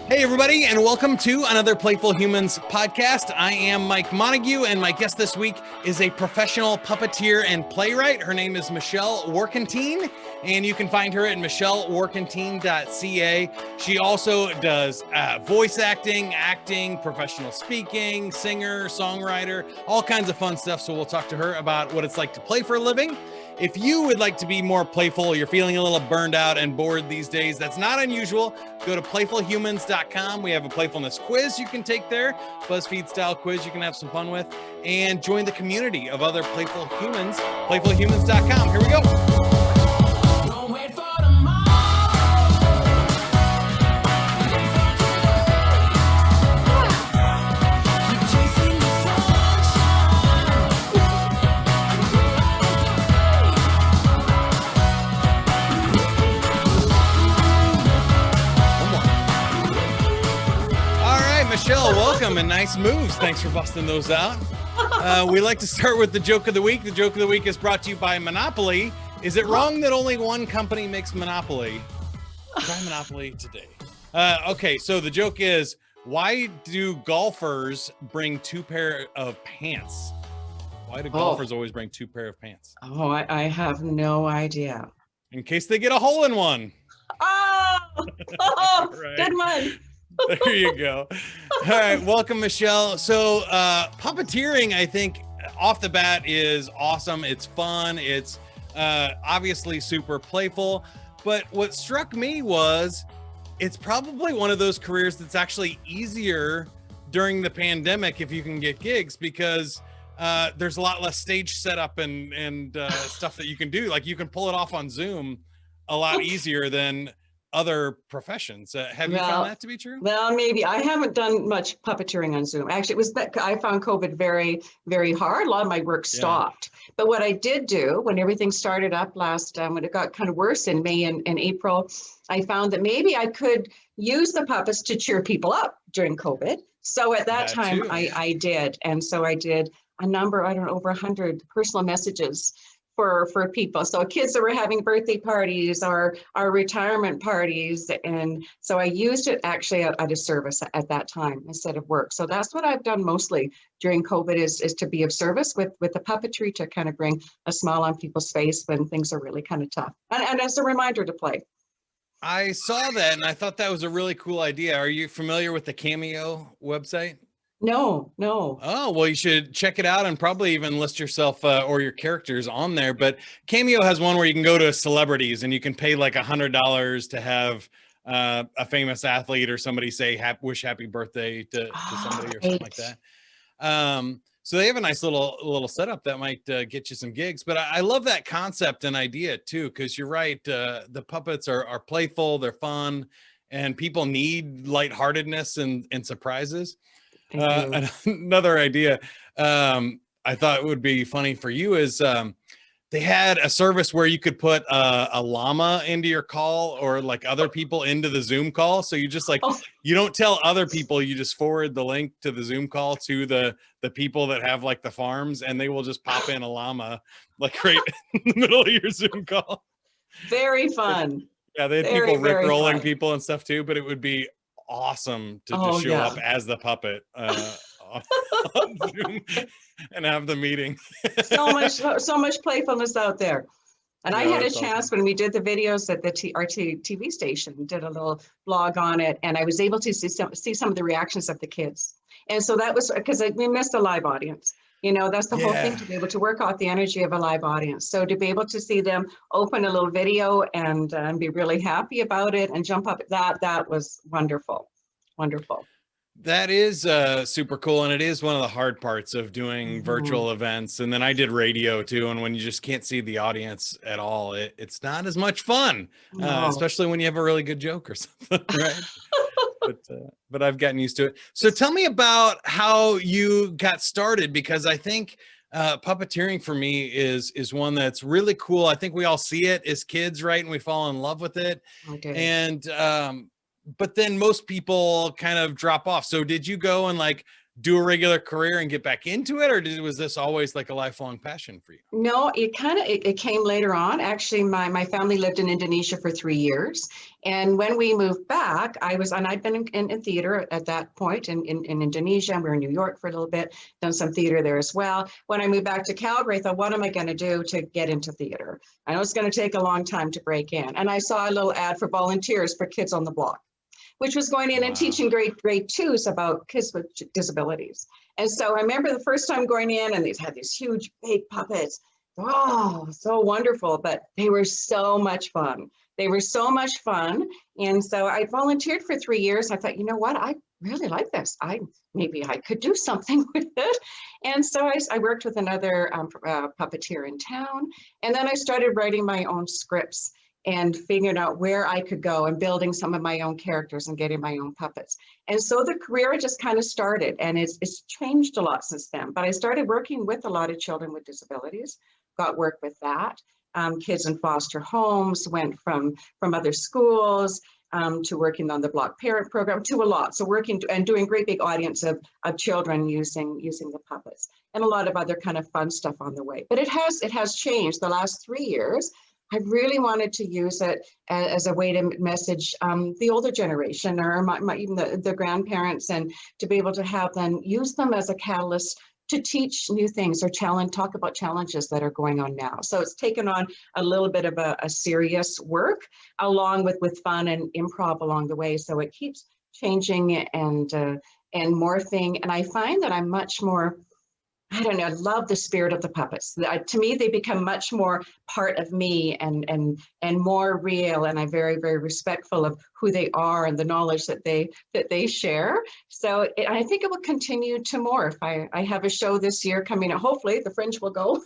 Hey, everybody, and welcome to another Playful Humans podcast. I am Mike Montague, and my guest this week is a professional puppeteer and playwright. Her name is Michelle Warkentin, and you can find her at michellewarkentin.ca. She also does voice acting, professional speaking, singer, songwriter, all kinds of fun stuff. So we'll talk to her about what it's like to play for a living. If you would like to be more playful, you're feeling a little burned out and bored these days, that's not unusual. Go to playfulhumans.com. We have a playfulness quiz you can take there, BuzzFeed style quiz you can have some fun with, and join the community of other playful humans, playfulhumans.com. Here we go. Michelle, welcome and nice moves. Thanks for busting those out. We like to start with the joke of the week. The joke of the week is brought to you by Monopoly. Is it wrong that only one company makes Monopoly? Try Monopoly today. Okay, so the joke is, why do golfers bring two pair of pants? Why do golfers always bring two pair of pants? Oh, I have no idea. In case they get a hole in one. Oh, Right. Good one. There you go. All right, welcome, Michelle. So puppeteering, I think, off the bat is awesome. It's fun. It's obviously super playful. But what struck me was it's probably one of those careers that's actually easier during the pandemic if you can get gigs, because there's a lot less stage setup and stuff that you can do. Like, you can pull it off on Zoom a lot easier than other professions. Have you found that to be true? Well, maybe. I haven't done much puppeteering on Zoom. Actually, I found COVID very, very hard. A lot of my work stopped. Yeah. But what I did do when everything started up last, when it got kind of worse in May and April, I found that maybe I could use the puppets to cheer people up during COVID. So at that time, I did. And so I did a number, I don't know, over 100 personal messages for people. So kids that were having birthday parties or retirement parties. And so I used it actually at a service at that time instead of work. So that's what I've done mostly during COVID is to be of service with the puppetry, to kind of bring a smile on people's face when things are really kind of tough. And as a reminder to play. I saw that and I thought that was a really cool idea. Are you familiar with the Cameo website? No. Oh, well, you should check it out and probably even list yourself or your characters on there. But Cameo has one where you can go to celebrities and you can pay like $100 to have a famous athlete or somebody say wish happy birthday to somebody or something like that. So they have a nice little setup that might get you some gigs. But I love that concept and idea too, because you're right. The puppets are playful, they're fun, and people need lightheartedness and surprises. Another idea I thought would be funny for you is they had a service where you could put a llama into your call, or like other people into the Zoom call. So you just you don't tell other people, you just forward the link to the Zoom call to the people that have like the farms, and they will just pop in a llama like right in the middle of your Zoom call. Very fun. Yeah, they had people rickrolling people and stuff too, but it would be awesome to just show up as the puppet on Zoom and have the meeting. so much playfulness out there. And I had a chance when we did the videos at the TV station, did a little blog on it, and I was able to see some of the reactions of the kids. And so that was because we missed a live audience. You know, that's the whole thing, to be able to work out the energy of a live audience. So to be able to see them open a little video and be really happy about it and jump up, that was wonderful. Wonderful. That is super cool. And it is one of the hard parts of doing virtual events. And then I did radio too. And when you just can't see the audience at all, it's not as much fun, especially when you have a really good joke or something, right? But I've gotten used to it. So tell me about how you got started, because I think puppeteering for me is one that's really cool. I think we all see it as kids, right? And we fall in love with it. Okay. And but then most people kind of drop off. So did you go and like do a regular career and get back into it, or was this always like a lifelong passion for you? No, it came later on. Actually, my family lived in Indonesia for 3 years. And when we moved back, I'd been in theater at that point in Indonesia, and we were in New York for a little bit, done some theater there as well. When I moved back to Calgary, I thought, what am I going to do to get into theater? I know it's going to take a long time to break in. And I saw a little ad for volunteers for Kids on the Block, which was going in and teaching grade twos about kids with disabilities. And so I remember the first time going in, and they had these huge big puppets. Oh, so wonderful, but they were so much fun. They were so much fun. And so I volunteered for 3 years. I thought, you know what, I really like this. Maybe I could do something with it. And so I worked with another puppeteer in town. And then I started writing my own scripts and figuring out where I could go and building some of my own characters and getting my own puppets. And so the career just kind of started, and it's changed a lot since then. But I started working with a lot of children with disabilities, got work with that. Kids in foster homes, went from other schools to working on the Block Parent Program, to a lot. So working and doing great big audience of children using the puppets, and a lot of other kind of fun stuff on the way. But it has changed the last 3 years. I really wanted to use it as a way to message the older generation, or even the grandparents, and to be able to have them use them as a catalyst to teach new things or talk about challenges that are going on now. So it's taken on a little bit of a serious work, along with fun and improv along the way. So it keeps changing and morphing. And I find that I'm much more, I don't know, I love the spirit of the puppets. To me, they become much more part of me and more real. And I'm very, very respectful of who they are and the knowledge that they share. So I think it will continue to morph. I have a show this year coming out. Hopefully the Fringe will go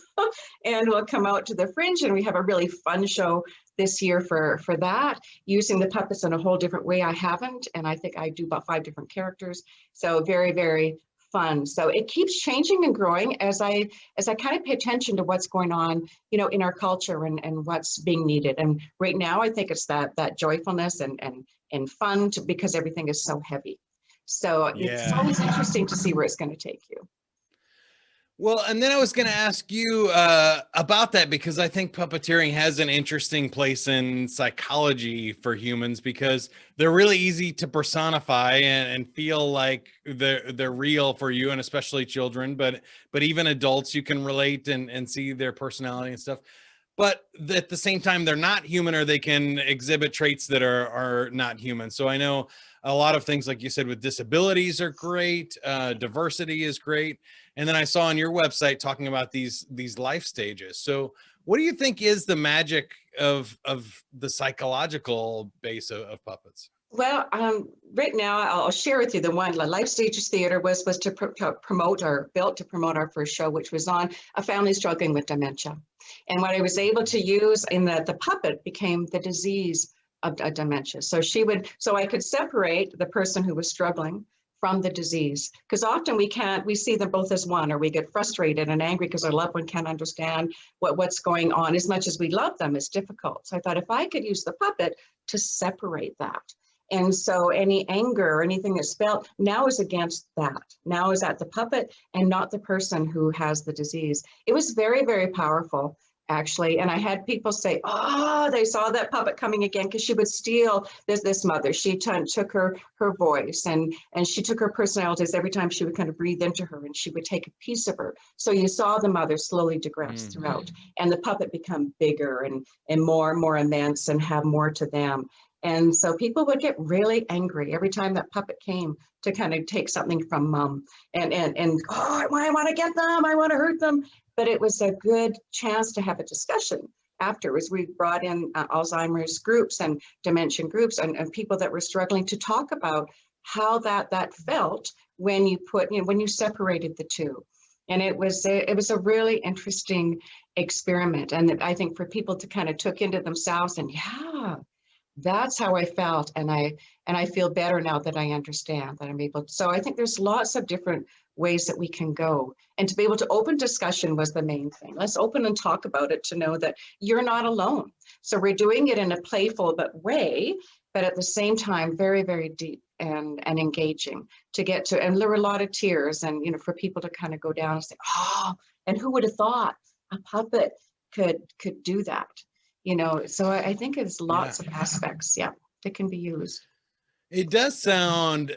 and we'll come out to the Fringe, and we have a really fun show this year for that, using the puppets in a whole different way I haven't. And I think I do about 5 different characters. So very, very fun. So it keeps changing and growing as I kind of pay attention to what's going on, in our culture and what's being needed. And right now, I think it's that joyfulness and fun because everything is so heavy. So It's always interesting to see where it's going to take you. Well, and then I was going to ask you about that, because I think puppeteering has an interesting place in psychology for humans, because they're really easy to personify and feel like they're real for you, and especially children, but even adults, you can relate and see their personality and stuff. But at the same time, they're not human, or they can exhibit traits that are not human. So I know a lot of things, like you said, with disabilities are great. Diversity is great. And then I saw on your website talking about these life stages. So what do you think is the magic of the psychological base of puppets? Well, right now I'll share with you the one. Life Stages Theater was to promote, or built to promote, our first show, which was on a family struggling with dementia. And what I was able to use in the puppet became the disease of dementia. So I could separate the person who was struggling from the disease, because often we see them both as one, or we get frustrated and angry because our loved one can't understand what's going on. As much as we love them, it's difficult. So I thought, if I could use the puppet to separate that. And so any anger or anything that's felt now is against that. Now is at the puppet and not the person who has the disease. It was very, very powerful, actually. And I had people say, oh, they saw that puppet coming again, because she would steal this mother. She took her voice and she took her personalities every time she would kind of breathe into her, and she would take a piece of her. So you saw the mother slowly digress throughout, and the puppet become bigger and more immense and have more to them. And so people would get really angry every time that puppet came to kind of take something from mom and oh, I want to get them, I want to hurt them. But it was a good chance to have a discussion afterwards. We brought in Alzheimer's groups and dementia groups and people that were struggling to talk about how that felt when you separated the two. And it was a really interesting experiment. And I think for people to kind of took into themselves and, yeah, that's how I felt, and I feel better now that I understand that I'm able to. So I think there's lots of different ways that we can go, and to be able to open discussion was the main thing. Let's open and talk about it, to know that you're not alone. So we're doing it in a playful way, but at the same time very, very deep and engaging to get to, and there were a lot of tears, and for people to kind of go down and say, oh, and who would have thought a puppet could do that? So I think it's lots of aspects, that can be used. It does sound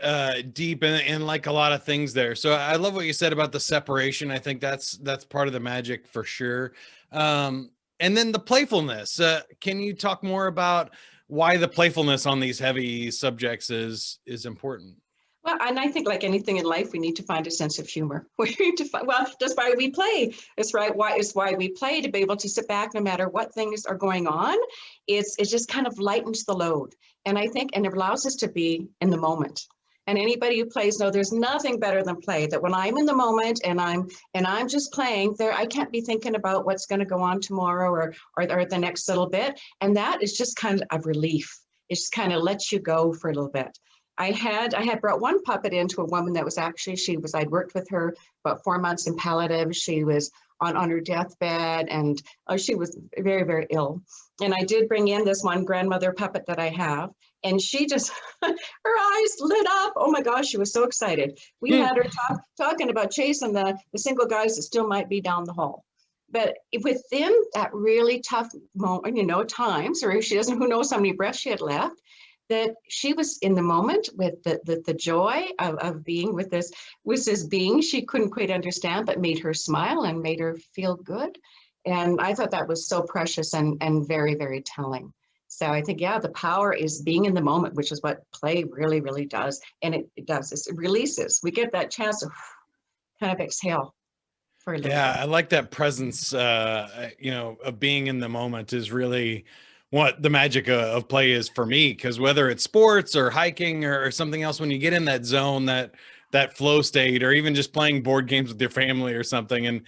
deep and like a lot of things there. So I love what you said about the separation. I think that's part of the magic for sure. And then the playfulness. Can you talk more about why the playfulness on these heavy subjects is important? Well, and I think like anything in life, we need to find a sense of humor. We need to find, well, that's why we play. It's right. It's why we play, to be able to sit back no matter what things are going on. It just kind of lightens the load. And I think, and it allows us to be in the moment. And anybody who plays know there's nothing better than play. That when I'm in the moment and I'm just playing there, I can't be thinking about what's going to go on tomorrow or the next little bit. And that is just kind of a relief. It just kind of lets you go for a little bit. I had brought one puppet into a woman that was actually, I'd worked with her about 4 months in palliative. She was on her deathbed, and she was very, very ill. And I did bring in this one grandmother puppet that I have, and she just, her eyes lit up. Oh my gosh, she was so excited. We had her talking about chasing the single guys that still might be down the hall. But within that really tough moment, times, or she doesn't, who knows how many breaths she had left, that she was in the moment with the joy of being with this being she couldn't quite understand, but made her smile and made her feel good. And I thought that was so precious and very, very telling. So I think, the power is being in the moment, which is what play really, really does. And it does, it releases. We get that chance to kind of exhale for a little bit. I like that presence, of being in the moment is really what the magic of play is for me, because whether it's sports or hiking or something else, when you get in that zone, that flow state, or even just playing board games with your family or something, and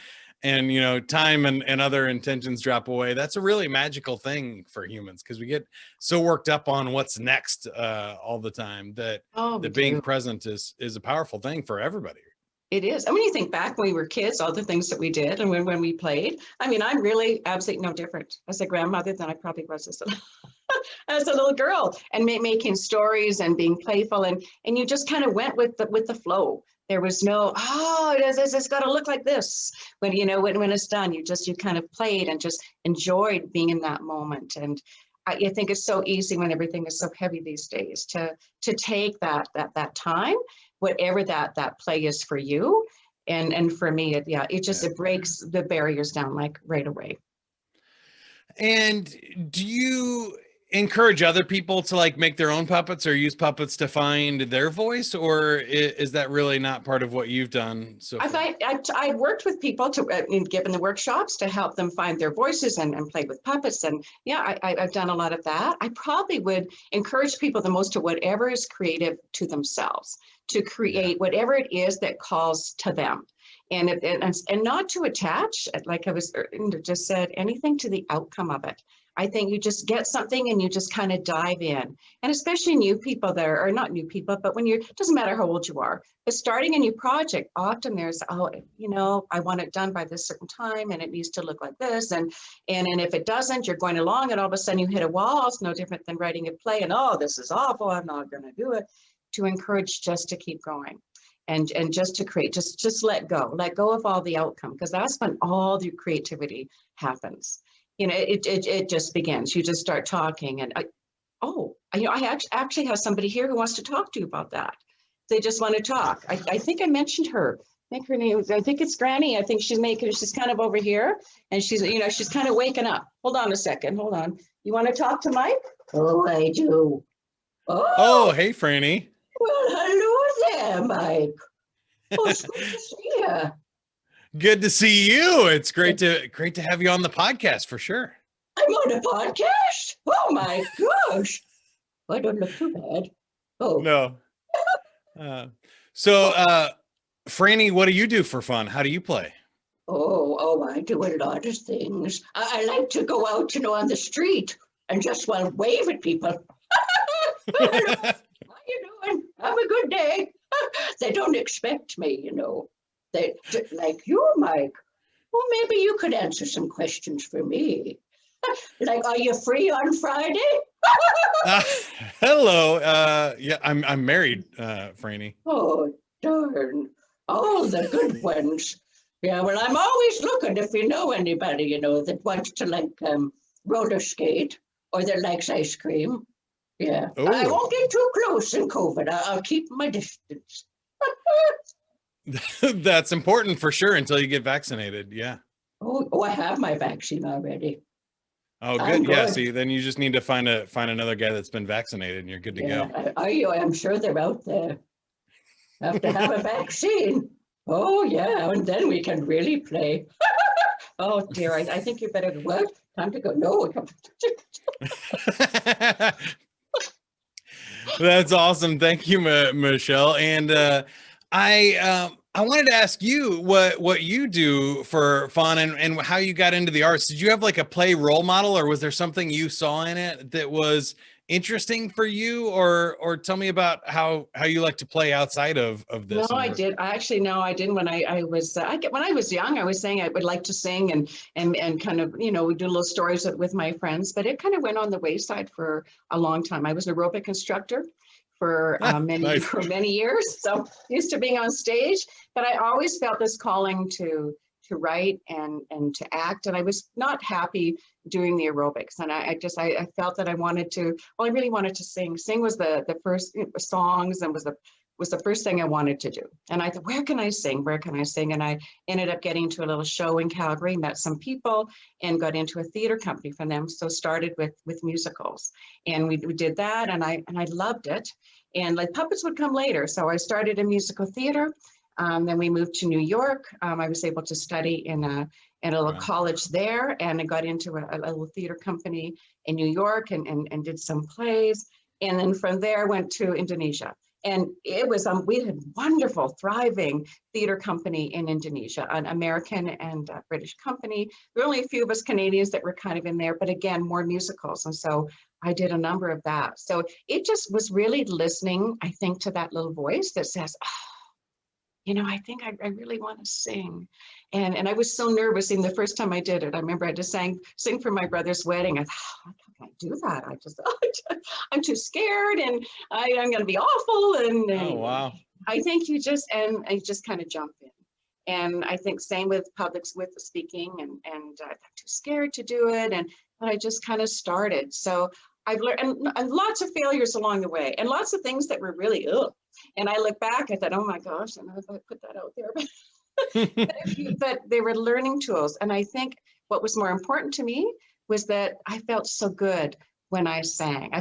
time and other intentions drop away, that's a really magical thing for humans, because we get so worked up on what's next all the time that being present is a powerful thing for everybody. It is. I mean, you think back when we were kids, all the things that we did, and when we played. I mean, I'm really absolutely no different as a grandmother than I probably was as a little girl, and making stories and being playful, and you just kind of went with the flow. There was no, it's got to look like this. When when it's done, you kind of played and just enjoyed being in that moment. And I think it's so easy when everything is so heavy these days to take that time, whatever that play is for you. And for me, it breaks the barriers down like right away. And do you encourage other people to like make their own puppets or use puppets to find their voice, or is that really not part of what you've done so far? I've worked with people given the workshops to help them find their voices and play with puppets, and I've done a lot of that. I probably would encourage people the most to whatever is creative to themselves, to create whatever it is that calls to them, and not to attach, like I was just said, anything to the outcome of it. I think you just get something and you just kind of dive in. And especially new people or not new people, but when it doesn't matter how old you are, but starting a new project, often there's, I want it done by this certain time and it needs to look like this. And if it doesn't, you're going along and all of a sudden you hit a wall. It's no different than writing a play and, this is awful, I'm not going to do it. To encourage just to keep going. And just to create, just let go of all the outcome, because that's when all the creativity happens. It just begins. You just start talking, and I actually have somebody here who wants to talk to you about that. They just want to talk. I think I mentioned her. I think her name I think it's Granny. I think she's kind of over here, and she's kind of waking up. Hold on a second. Hold on. You want to talk to Mike? Oh, I do. Oh, hey, Franny. Well, hello there, Mike. Oh, it's good to see you. Good to see you. It's great to have you on the podcast for sure. I'm on a podcast? Oh my gosh. I don't look too bad. Oh. No. So, Franny, what do you do for fun? How do you play? Oh, I do a lot of things. I like to go out, on the street and just wave at people. Hello. How you doing? Have a good day. They don't expect me, They like you, Mike. Well, maybe you could answer some questions for me. Like, are you free on Friday? Uh, hello. Yeah, I'm married, Franny. Oh, darn. All the good ones. Yeah, well, I'm always looking if you know anybody, that wants to like roller skate or that likes ice cream. Yeah, I Oh, won't get too close in COVID. I'll keep my distance. that's important for sure until you get vaccinated. Yeah. Oh, I have my vaccine already. Oh, I'm good. Yeah. good. See, then you just need to find another guy that's been vaccinated, and you're good to go. Yeah, I'm sure they're out there. Have to have a vaccine. Oh, yeah, and then we can really play. Oh, dear, I think you better what? Time to go. No. That's awesome. Thank you, Michelle. And I wanted to ask you what you do for fun and how you got into the arts. Did you have like a play role model, or was there something you saw in it that was interesting for you? Or tell me about how you like to play outside of No, this and I work. did. Actually, no, I didn't. When when I was young, I was saying I would like to sing and kind of, we do little stories with my friends, but it kind of went on the wayside for a long time. I was an aerobic instructor for many Nice. for many years, so used to being on stage. But I always felt this calling to write and to act, and I was not happy doing the aerobics, and I felt that I wanted to. Well, I really wanted to sing. Sing was the first songs and was the first thing I wanted to do. And I thought, where can I sing? Where can I sing? And I ended up getting to a little show in Calgary, met some people, and got into a theater company from them. So started with musicals, and we did that, and I loved it. And like puppets would come later. So I started in musical theater. Then we moved to New York. I was able to study in a little Wow. college there, and I got into a little theater company in New York and did some plays. And then from there went to Indonesia. And it was, we had wonderful, thriving theater company in Indonesia, an American and British company. There were only a few of us Canadians that were kind of in there, but again, more musicals. And so I did a number of that. So it just was really listening, I think, to that little voice that says, I think I really want to sing. And I was so nervous in the first time I did it. I remember I just sing for my brother's wedding. I thought, oh, I can't do that. I'm too scared and I'm going to be awful. Oh, And wow. I think I just kind of jump in. And I think same with publics, with the speaking and I'm too scared to do it. But I just kind of started. So I've learned and lots of failures along the way and lots of things that were really, ugh. And I look back, I thought, oh my gosh, I know if I put that out there, but they were learning tools. And I think what was more important to me was that I felt so good when I sang.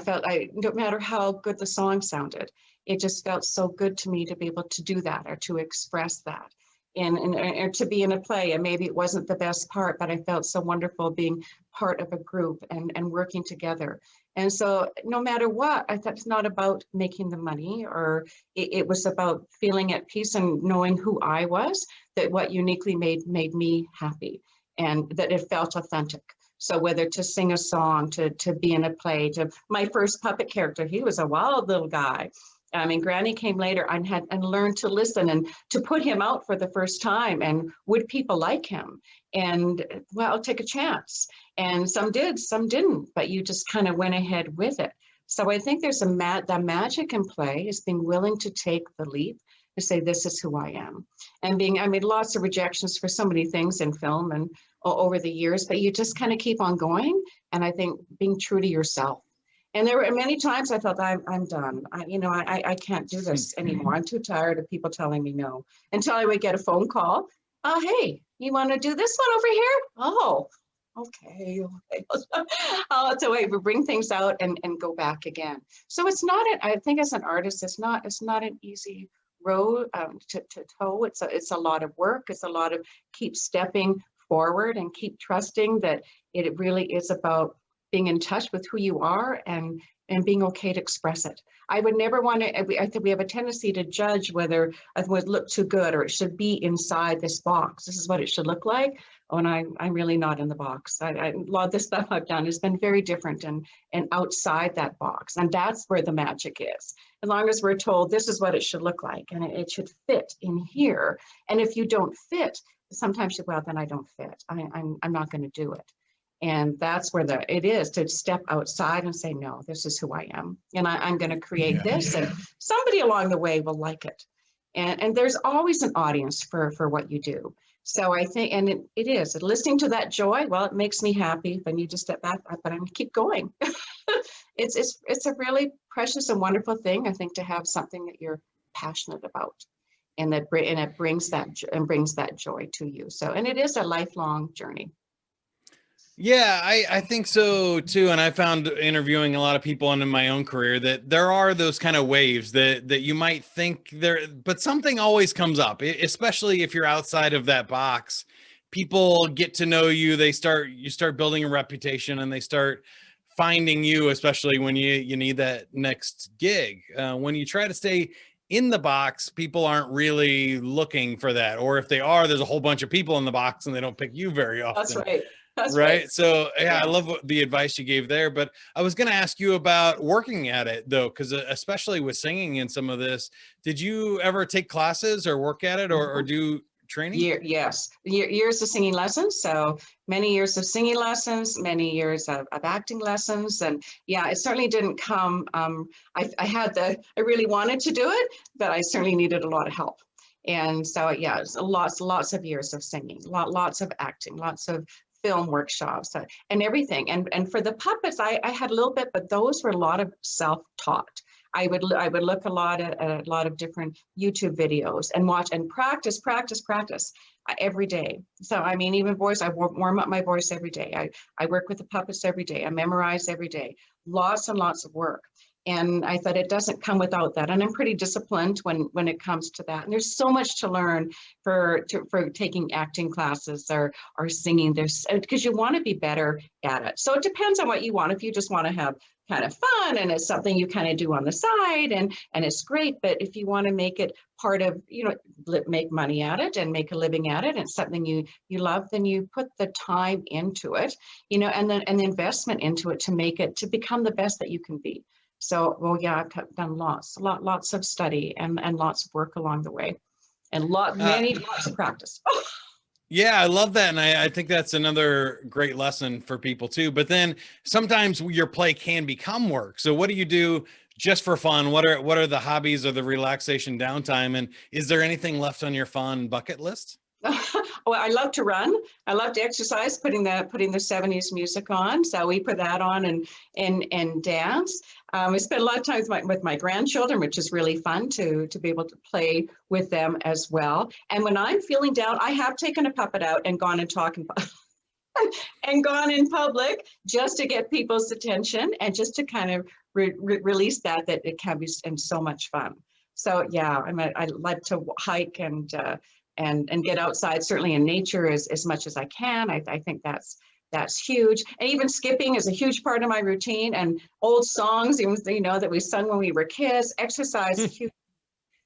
No matter how good the song sounded, it just felt so good to me to be able to do that or to express that. And to be in a play, and maybe it wasn't the best part, but I felt so wonderful being part of a group and working together. And so no matter what, I thought it's not about making the money, or it was about feeling at peace and knowing who I was, that what uniquely made me happy and that it felt authentic. So whether to sing a song, to be in a play, to my first puppet character, he was a wild little guy. I mean, Granny came later and learned to listen and to put him out for the first time. And would people like him? And well, take a chance. And some did, some didn't, but you just kind of went ahead with it. So I think there's the magic in play is being willing to take the leap to say, this is who I am. And I made lots of rejections for so many things in film and over the years, but you just kind of keep on going. And I think being true to yourself. And there were many times I felt I'm done. I can't do this anymore. I'm too tired of people telling me no. Until I would get a phone call. Oh, hey, you want to do this one over here? Oh, okay. So I would bring things out and go back again. So it's not. I think as an artist, it's not an easy road to toe. It's a lot of work. It's a lot of keep stepping forward and keep trusting that it really is about being in touch with who you are and being okay to express it. I would never want to, I think we have a tendency to judge whether it would look too good or it should be inside this box. This is what it should look like. Oh, and I'm really not in the box. A lot of the stuff I've done has been very different and outside that box. And that's where the magic is. As long as we're told this is what it should look like and it should fit in here. And if you don't fit, sometimes, well, then I don't fit. I'm not going to do it. And that's where it is to step outside and say, no, this is who I am. And I'm going to create this, and somebody along the way will like it. And there's always an audience for what you do. So I think, and it is listening to that joy. Well, it makes me happy. Then you just step back, but I'm going to keep going. It's a really precious and wonderful thing, I think, to have something that you're passionate about, and it brings that joy to you. So, and it is a lifelong journey. Yeah, I think so too. And I found interviewing a lot of people and in my own career that there are those kind of waves that you might think there, but something always comes up, especially if you're outside of that box. People get to know you, you start building a reputation, and they start finding you, especially when you need that next gig. When you try to stay in the box, people aren't really looking for that. Or if they are, there's a whole bunch of people in the box and they don't pick you very often. That's right. That's right. So yeah, I love the advice you gave there, but I was going to ask you about working at it though, because especially with singing and some of this, did you ever take classes or work at it or do training? Yes, years of singing lessons. So many years of singing lessons, many years of acting lessons. And yeah, it certainly didn't come. I really wanted to do it, but I certainly needed a lot of help. And so, yeah, it's lots of years of singing, lots of acting, lots of film workshops and everything. And for the puppets, I had a little bit, but those were a lot of self-taught. I would look a lot at a lot of different YouTube videos and watch and practice every day. So, I mean, even voice, I warm up my voice every day. I work with the puppets every day. I memorize every day. Lots and lots of work. And I thought it doesn't come without that. And I'm pretty disciplined when it comes to that. And there's so much to learn for taking acting classes or singing. Because you want to be better at it. So it depends on what you want. If you just want to have kind of fun and it's something you kind of do on the side and it's great. But if you want to make it part of, make money at it and make a living at it, and it's something you love, then you put the time into it, and then the investment into it to become the best that you can be. So, well, yeah, I've done lots of study and lots of work along the way, and lots of practice. Yeah, I love that. And I think that's another great lesson for people too. But then sometimes your play can become work. So what do you do just for fun? What are the hobbies or the relaxation downtime? And is there anything left on your fun bucket list? Well, I love to run. I love to exercise, putting the 70s music on. So we put that on and dance. I spend a lot of time with my grandchildren, which is really fun to be able to play with them as well. And when I'm feeling down, I have taken a puppet out and gone and talked and gone in public just to get people's attention and just to kind of release that it can be so much fun. So yeah, I like to hike and get outside, certainly in nature as much as I can. I think that's huge. And even skipping is a huge part of my routine, and old songs, even that we sung when we were kids. Exercise is huge.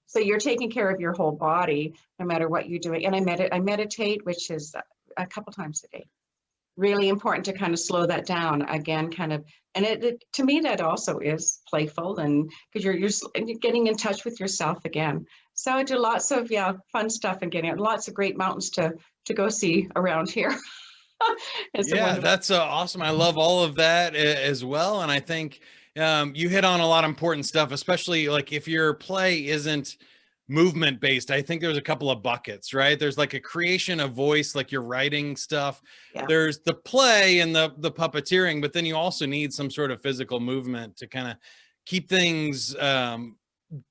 So you're taking care of your whole body no matter what you're doing. And I meditate, which is a couple times a day. Really important to kind of slow that down again, and it to me that also is playful, and because you're getting in touch with yourself again. So I do lots of fun stuff and getting lots of great mountains to go see around here. Yeah, that's awesome. I love all of that as well. And I think you hit on a lot of important stuff, especially like if your play isn't movement based. I think there's a couple of buckets, right? There's like a creation of voice, like you're writing stuff. Yeah. There's the play and the puppeteering, but then you also need some sort of physical movement to kind of keep things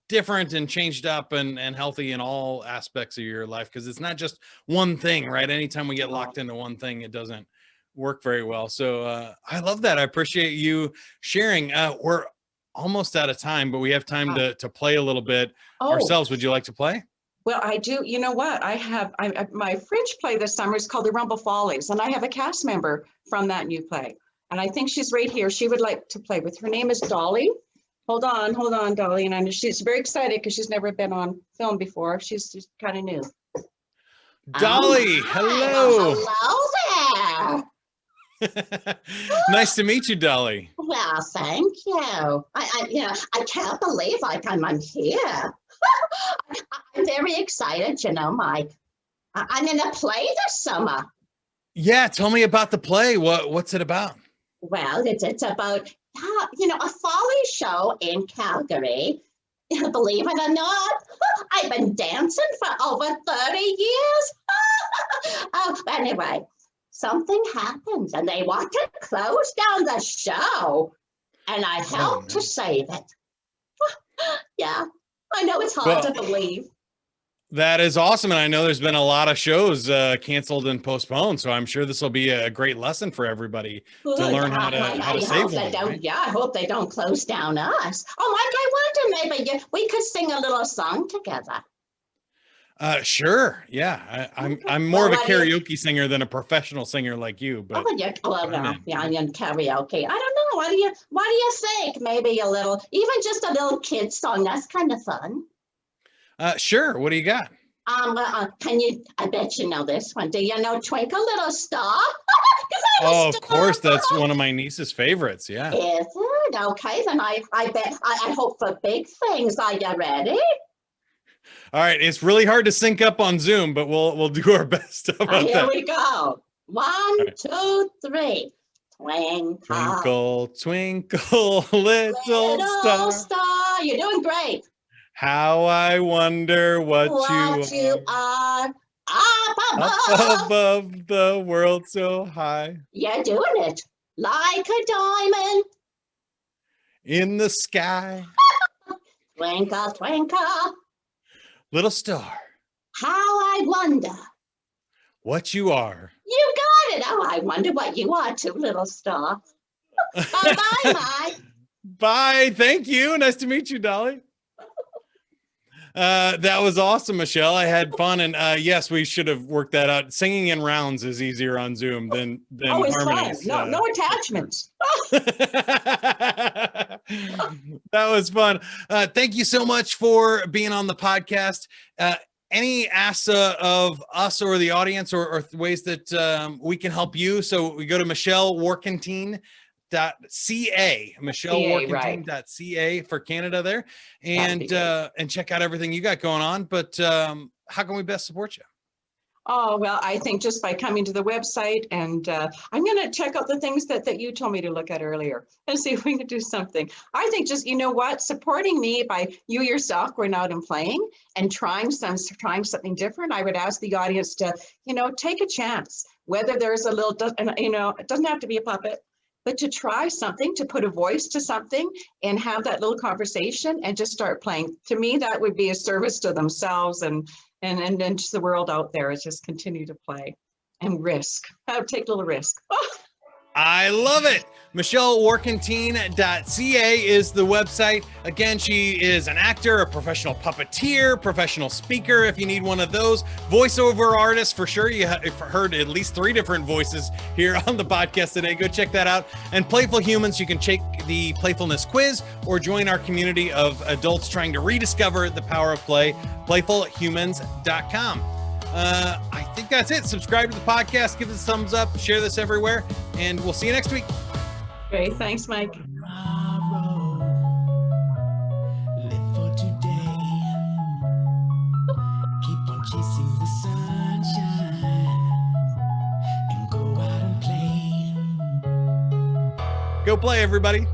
different and changed up and healthy in all aspects of your life. Cause it's not just one thing, right? Anytime we get locked into one thing, it doesn't work very well. So I love that. I appreciate you sharing. We're almost out of time, but we have time to play a little bit ourselves. Would you like to play? Well, I do. You know what? My French play this summer is called The Rumble Follies, and I have a cast member from that new play. And I think she's right here. She would like to play with. Her name is Dolly. Hold on, Dolly. And I know she's very excited because she's never been on film before. She's kind of new. Dolly, hello. Hello there. Nice to meet you, Dolly. Well, thank you. I can't believe I'm here. I'm very excited, Mike. I'm in a play this summer. Yeah, tell me about the play. What's it about? Well, it's about, a folly show in Calgary. Believe it or not, I've been dancing for over 30 years. Anyway, something happened and they want to close down the show. And I helped to save it. Yeah, I know it's hard to believe. That is awesome. And I know there's been a lot of shows canceled and postponed. So I'm sure this will be a great lesson for everybody to learn how to save one. Right? Yeah, I hope they don't close down us. Oh, Mike, I wonder maybe we could sing a little song together. Sure. Yeah. I'm more of a karaoke singer than a professional singer like you, but I'm in karaoke. I don't know. What do you think? Maybe a little, even just a little kid song. That's kind of fun. Sure. What do you got? I bet you know this one. Do you know Twinkle, Little Star? Oh, of course. That's one of my niece's favorites. Yeah. Is it? Okay, then I bet I hope for big things. Are you ready? All right. It's really hard to sync up on Zoom, but we'll do our best about that. Here we go. 1, 2, 3. Twinkle, twinkle, twinkle, little star. You're doing great. How I wonder what you are. Up above the world so high. You're doing it like a diamond in the sky. Twinkle, twinkle, little star. How I wonder what you are. You got it. Oh, I wonder what you are too, little star. Bye-bye, Mike. Bye. Thank you. Nice to meet you, Dolly. That was awesome, Michelle. I had fun, and yes, we should have worked that out. Singing in rounds is easier on Zoom than it's harmonies. Fun. No attachments. That was fun. Thank you so much for being on the podcast. Any asks of us or the audience or ways that we can help you? So we go to Michelle Warkentin.ca, MichelleWarkentin.ca for Canada there, and check out everything you got going on. But how can we best support you? Oh, well, I think just by coming to the website, and I'm going to check out the things that you told me to look at earlier and see if we can do something. I think just, supporting me by you yourself going out and playing and trying something different. I would ask the audience to, take a chance, whether there's a little, it doesn't have to be a puppet, but to try something, to put a voice to something and have that little conversation and just start playing. To me, that would be a service to themselves and just the world out there, is just continue to play and risk. Take a little risk. I love it. MichelleWarkentin.ca is the website. Again, she is an actor, a professional puppeteer, professional speaker. If you need one of those, voiceover artist for sure. You have heard at least 3 different voices here on the podcast today. Go check that out. And Playful Humans, you can take the playfulness quiz or join our community of adults trying to rediscover the power of play. PlayfulHumans.com. I think that's it. Subscribe to the podcast, give us a thumbs up, share this everywhere, and we'll see you next week. Great. Thanks, Mike. Live for today. Keep on chasing the sunshine and go out and play. Go play, everybody.